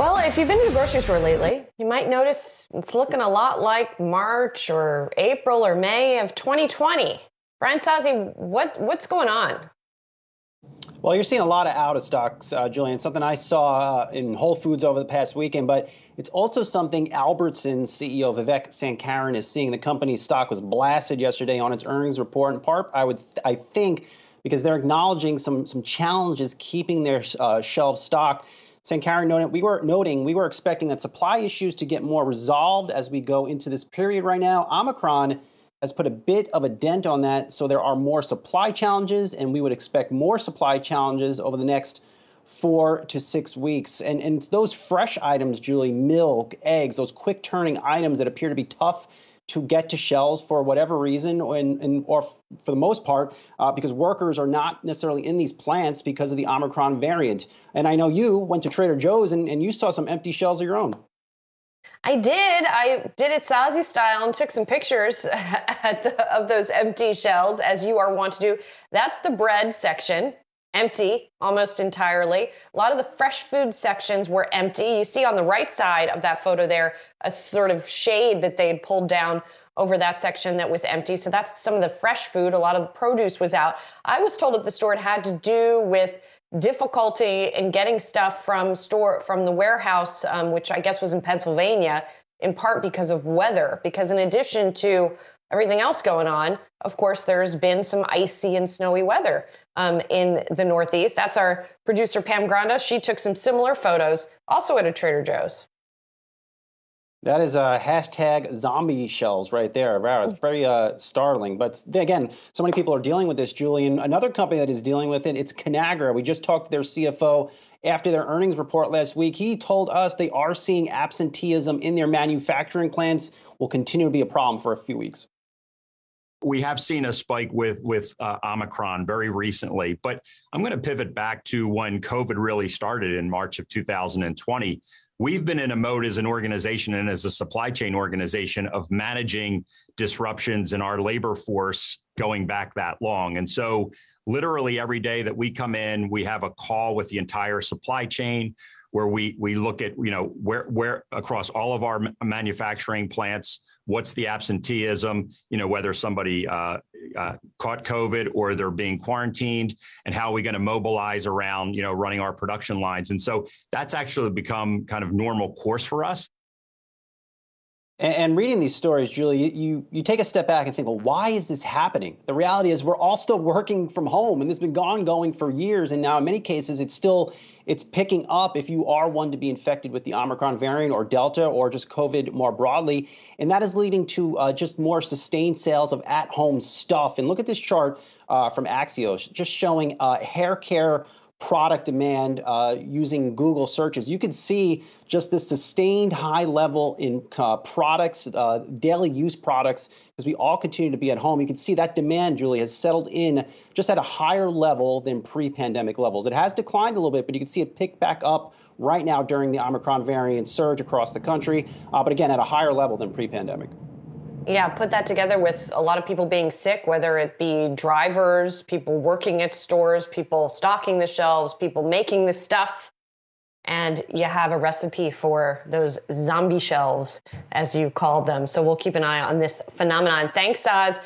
Well, if you've been to the grocery store lately, you might notice it's looking a lot like March or April or May of 2020. Brian Sozzi, what's going on? Well, you're seeing a lot of out of stocks, Julian. Something I saw in Whole Foods over the past weekend, but it's also something Albertsons CEO Vivek Sankaran is seeing. The company's stock was blasted yesterday on its earnings report. In part, I think, because they're acknowledging some challenges keeping their shelves stocked. Sankaran noted we were expecting that supply issues to get more resolved as we go into this period right now. Omicron has put a bit of a dent on that, so there are more supply challenges, and we would expect more supply challenges over the next 4 to 6 weeks. And it's those fresh items, Julie, milk, eggs, those quick turning items that appear to be tough to get to shelves for whatever reason, or for the most part, because workers are not necessarily in these plants because of the Omicron variant. And I know you went to Trader Joe's and you saw some empty shelves of your own. I did it Sozzi style and took some pictures of those empty shelves, as you are wont to do. That's the bread section, empty almost entirely. A lot of the fresh food sections were empty. You see on the right side of that photo there, a sort of shade that they had pulled down over that section that was empty. So that's some of the fresh food. A lot of the produce was out. I was told at the store it had to do with difficulty in getting stuff from the warehouse, which I guess was in Pennsylvania, in part because of weather. Because in addition to everything else going on, of course, there's been some icy and snowy weather in the Northeast. That's our producer, Pam Granda. She took some similar photos, also at a Trader Joe's. That is a hashtag zombie shells right there. Wow, it's very startling. But again, so many people are dealing with this, Julian. Another company that is dealing with it, it's Conagra. We just talked to their CFO after their earnings report last week. He told us they are seeing absenteeism in their manufacturing plants will continue to be a problem for a few weeks. We have seen a spike with Omicron very recently, but I'm going to pivot back to when COVID really started in March of 2020. We've been in a mode as an organization and as a supply chain organization of managing disruptions in our labor force going back that long. And so literally every day that we come in, we have a call with the entire supply chain where we look at, where across all of our manufacturing plants, what's the absenteeism, whether somebody caught COVID or they're being quarantined, and how are we going to mobilize around, running our production lines. And so that's actually become kind of normal course for us. And reading these stories, Julie, you take a step back and think, well, why is this happening? The reality is we're all still working from home, and this has been ongoing for years. And now in many cases, it's picking up if you are one to be infected with the Omicron variant or Delta or just COVID more broadly. And that is leading to just more sustained sales of at-home stuff. And look at this chart from Axios, just showing hair care product demand using Google searches. You can see just this sustained high level in products, daily use products, as we all continue to be at home. You can see that demand, Julie, has settled in just at a higher level than pre-pandemic levels. It has declined a little bit, but you can see it pick back up right now during the Omicron variant surge across the country, but again, at a higher level than pre-pandemic. Yeah, put that together with a lot of people being sick, whether it be drivers, people working at stores, people stocking the shelves, people making the stuff. And you have a recipe for those zombie shelves, as you called them. So we'll keep an eye on this phenomenon. Thanks, Oz.